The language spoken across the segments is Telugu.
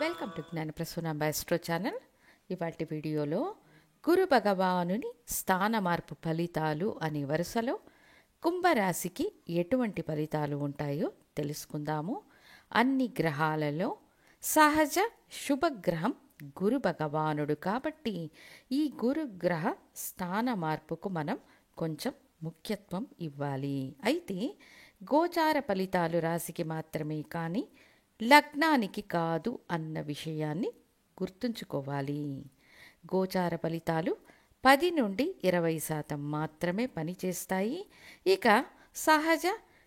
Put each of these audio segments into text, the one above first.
Welcome to Jnanaprasuna astro channel. ఇవాటి వీడియోలో గురు భగవానుని స్థాన మార్పు ఫలితాలు అనే వరుసలో కుంభరాశికి ఎటువంటి ఫలితాలు ఉంటాయో తెలుసుకుందాము. అన్ని గ్రహాలలో సహజ శుభగ్రహం గురు భగవానుడు కాబట్టి ఈ గురుగ్రహ స్థాన మార్పుకు మనం కొంచెం ముఖ్యత్వం ఇవ్వాలి. అయితే గోచార ఫలితాలు రాశికి మాత్రమే కానీ లగ్నానికి కాదు అన్న విషయాన్ని గుర్తుంచుకోవాలి. గోచార ఫలితాలు 10 నుండి 20% మాత్రమే పనిచేస్తాయి. ఇక సహజ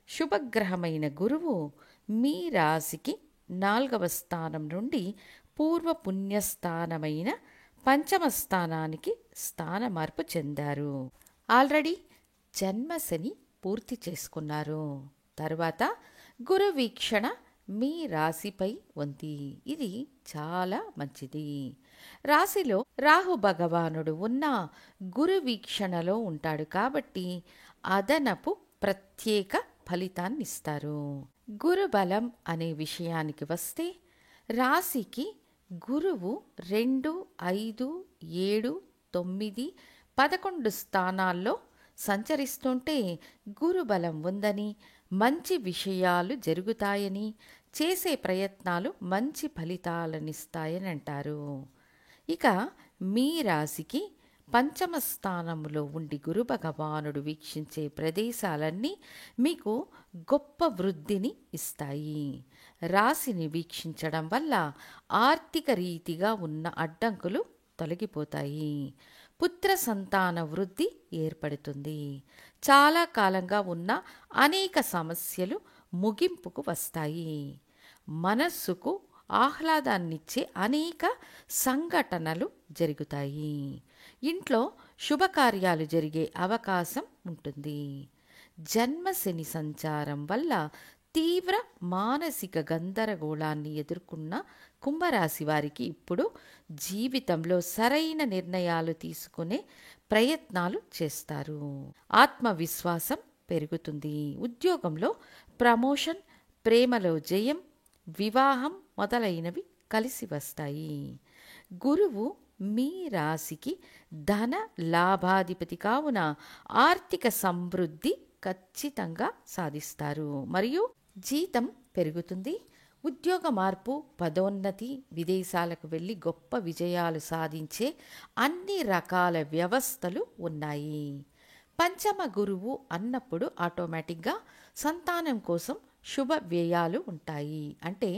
శుభగ్రహమైన గురువు మీ రాశికి 4వ స్థానం నుండి పూర్వ పుణ్యస్థానమైన 5వ స్థానానికి స్థాన మార్పు చెందారు. ఆల్రెడీ జన్మశని పూర్తి చేసుకున్నారు. తరువాత గురు వీక్షణ మీ రాశిపై ఉంది. ఇది చాలా మంచిది. రాశిలో రాహు భగవానుడు ఉన్న గురు వీక్షణలో ఉంటాడు కాబట్టి అదనపు ప్రత్యేక ఫలితాన్ని ఇస్తారు. గురు బలం అనే విషయానికి వస్తే రాశికి గురువు 2, 5, 7, 9, 11 స్థానాల్లో సంచరిస్తుంటే గురు బలం ఉందని, మంచి విషయాలు జరుగుతాయని, చేసే ప్రయత్నాలు మంచి ఫలితాలనిస్తాయని అంటారు. ఇక మీ రాశికి 5వ స్థానంలో ఉండి గురు భగవానుడు వీక్షించే ప్రదేశాలన్నీ మీకు గొప్ప వృద్ధిని ఇస్తాయి. రాశిని వీక్షించడం వల్ల ఆర్థిక రీతిగా ఉన్న అడ్డంకులు తొలగిపోతాయి. పుత్ర సంతాన వృద్ధి ఏర్పడుతుంది. చాలా కాలంగా ఉన్న అనేక సమస్యలు ముగింపుకు వస్తాయి. మనస్సుకు ఆహ్లాదాన్నిచ్చే అనేక సంఘటనలు జరుగుతాయి. ఇంట్లో శుభకార్యాలు జరిగే అవకాశం ఉంటుంది. జన్మశని సంచారం వల్ల తీవ్ర మానసిక గందరగోళాన్ని ఎదుర్కొన్న కుంభరాశి వారికి ఇప్పుడు జీవితంలో సరైన నిర్ణయాలు తీసుకునే ప్రయత్నాలు చేస్తారు. ఆత్మవిశ్వాసం పెరుగుతుంది. ఉద్యోగంలో ప్రమోషన్, ప్రేమలో జయం, వివాహం మొదలైనవి కలిసి వస్తాయి. గురువు మీ రాశికి ధన లాభాధిపతి కావున ఆర్థిక సమృద్ధి ఖచ్చితంగా సాధిస్తారు మరియు జీతం పెరుగుతుంది. ఉద్యోగ మార్పు, పదోన్నతి, విదేశాలకు వెళ్ళి గొప్ప విజయాలు సాధించే అన్ని రకాల వ్యవస్థలు ఉన్నాయి. పంచమ గురువు అన్నప్పుడు ఆటోమేటిక్గా సంతానం కోసం శుభ వ్యయాలు ఉంటాయి. అంటే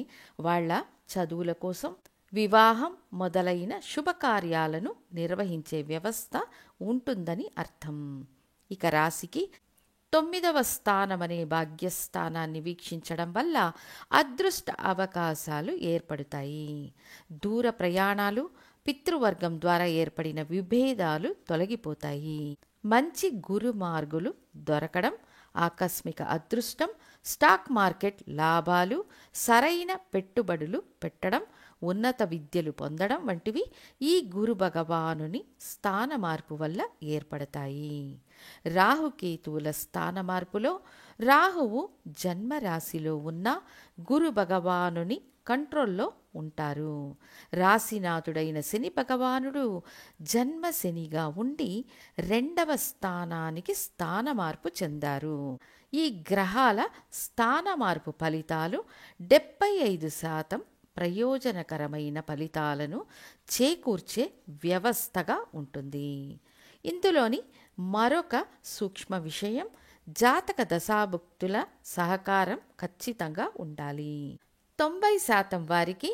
వాళ్ళ చదువుల కోసం, వివాహం మొదలైన శుభకార్యాలను నిర్వహించే వ్యవస్థ ఉంటుందని అర్థం. ఇక రాశికి 9వ స్థానమనే భాగ్యస్థానాన్ని వీక్షించడం వల్ల అదృష్ట అవకాశాలు ఏర్పడతాయి. దూర ప్రయాణాలు, పితృవర్గం ద్వారా ఏర్పడిన విభేదాలు తొలగిపోతాయి. మంచి గురు మార్గులు దొరకడం, ఆకస్మిక అదృష్టం, స్టాక్ మార్కెట్ లాభాలు, సరైన పెట్టుబడులు పెట్టడం, ఉన్నత విద్యలు పొందడం వంటివి ఈ గురు భగవానుని స్థాన మార్పు వల్ల ఏర్పడతాయి. రాహుకేతువుల స్థాన మార్పులో రాహువు జన్మరాశిలో ఉన్న గురు భగవానుని కంట్రోల్లో ఉంటారు. రాశినాథుడైన శని భగవానుడు జన్మశనిగా ఉండి 2వ స్థానానికి స్థాన మార్పు చెందారు. ఈ గ్రహాల స్థాన మార్పు ఫలితాలు 75% ప్రయోజనకరమైన ఫలితాలను చేకూర్చే వ్యవస్థగా ఉంటుంది. ఇందులోని మరొక సూక్ష్మ విషయం, జాతక దశాభుక్తుల సహకారం ఖచ్చితంగా ఉండాలి. 90% వారికి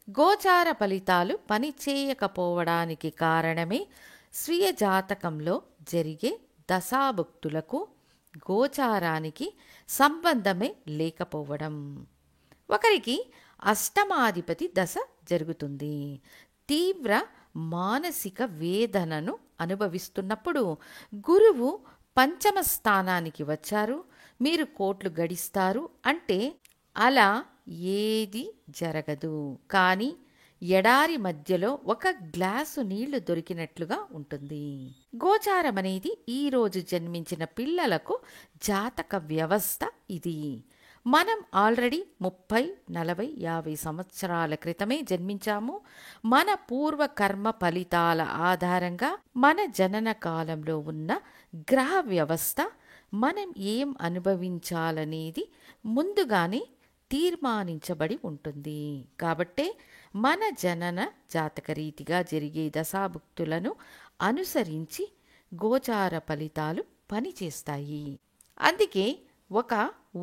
గోచార ఫలితాలు పనిచేయకపోవడానికి కారణమే స్వీయ జాతకంలో జరిగే దశాభుక్తులకు గోచారానికి సంబంధమే లేకపోవడం. ఒకరికి అష్టమాధిపతి దశ జరుగుతుంది. తీవ్ర మానసిక వేదనను అనుభవిస్తున్నప్పుడు గురువు 5వ స్థానానికి వచ్చారు, మీరు కోట్లు గడిస్తారు అంటే అలా ఏది జరగదు. కానీ ఎడారి మధ్యలో ఒక గ్లాసు నీళ్లు దొరికినట్లుగా ఉంటుంది. గోచారం అనేది ఈరోజు జన్మించిన పిల్లలకు జాతక వ్యవస్థ ఇది. మనం ఆల్రెడీ 30, 40, 50 సంవత్సరాల క్రితమే జన్మించాము. మన పూర్వకర్మ ఫలితాల ఆధారంగా మన జనన కాలంలో ఉన్న గ్రహ వ్యవస్థ మనం ఏం అనుభవించాలనేది ముందుగానే తీర్మానించబడి ఉంటుంది. కాబట్టే మన జనన జాతక రీతిగా జరిగే దశాభుక్తులను అనుసరించి గోచార ఫలితాలు పనిచేస్తాయి. అందుకే ఒక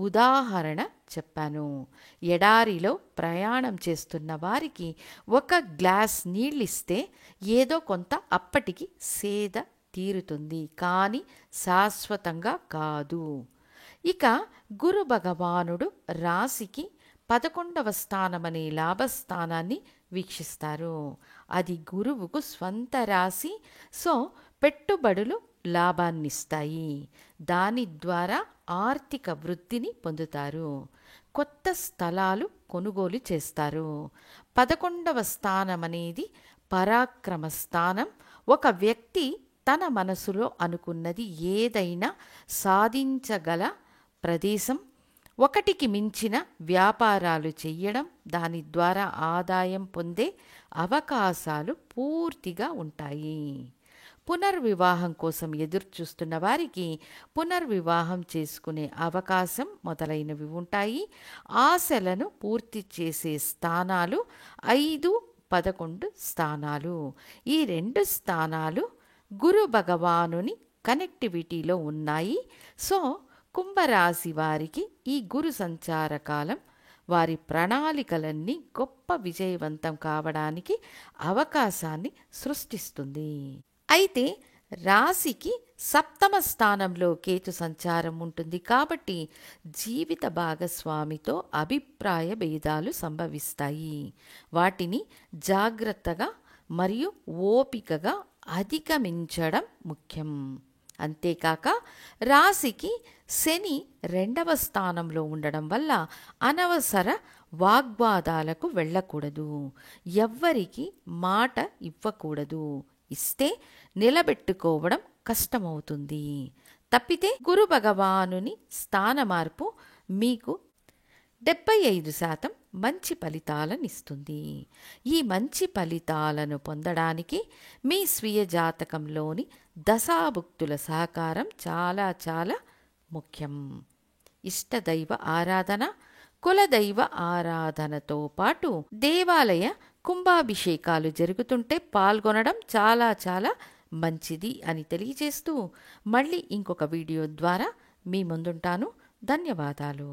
ఉదాహరణ చెప్పాను. ఎడారిలో ప్రయాణం చేస్తున్న వారికి ఒక గ్లాస్ నీళ్ళిస్తే ఏదో కొంత అప్పటికి సేద తీరుతుంది, కానీ శాశ్వతంగా కాదు. ఇక గురు భగవానుడు రాశికి 11వ స్థానమనే లాభస్థానాన్ని వీక్షిస్తారు. అది గురువుకు స్వంత రాశి. సో పెట్టుబడులు లాభాన్నిస్తాయి. దాని ద్వారా ఆర్థిక వృద్ధిని పొందుతారు. కొత్త స్థలాలు కొనుగోలు చేస్తారు. 11వ స్థానం అనేది పరాక్రమ స్థానం. ఒక వ్యక్తి తన మనసులో అనుకున్నది ఏదైనా సాధించగల ప్రదేశం. ఒకటికి మించిన వ్యాపారాలు చెయ్యడం, దాని ద్వారా ఆదాయం పొందే అవకాశాలు పూర్తిగా ఉంటాయి. పునర్వివాహం కోసం ఎదురుచూస్తున్న వారికి పునర్వివాహం చేసుకునే అవకాశం మొదలైనవి ఉంటాయి. ఆశలను పూర్తి చేసే స్థానాలు 5, 11 స్థానాలు. ఈ 2 స్థానాలు గురు భగవానుని కనెక్టివిటీలో ఉన్నాయి. సో కుంభరాశి వారికి ఈ గురు సంచార కాలం వారి ప్రణాళికలన్నీ గొప్ప విజయవంతం కావడానికి అవకాశాన్ని సృష్టిస్తుంది. అయితే రాశికి 7వ స్థానంలో కేతు సంచారం ఉంటుంది. కాబట్టి జీవిత భాగస్వామితో అభిప్రాయ భేదాలు సంభవిస్తాయి. వాటిని జాగ్రత్తగా మరియు ఓపికగా అధిగమించడం ముఖ్యం. అంతేకాక రాశికి శని 2వ స్థానంలో ఉండడం వల్ల అనవసర వాగ్వాదాలకు వెళ్ళకూడదు. ఎవ్వరికి మాట ఇవ్వకూడదు. ఇస్తే నిలబెట్టుకోవడం కష్టమవుతుంది. తప్పితే గురు భగవానుని స్థాన మార్పు మీకు 75% మంచి ఫలితాలనిస్తుంది. ఈ మంచి ఫలితాలను పొందడానికి మీ స్వీయ జాతకంలోని దశాభుక్తుల సహకారం చాలా చాలా ముఖ్యం. ఇష్టదైవ ఆరాధన, కులదైవ ఆరాధనతో పాటు దేవాలయ కుంభాభిషేకాలు జరుగుతుంటే పాల్గొనడం చాలా చాలా మంచిది అని తెలియజేస్తూ మళ్ళీ ఇంకొక వీడియో ద్వారా మీ ముందుంటాను. ధన్యవాదాలు.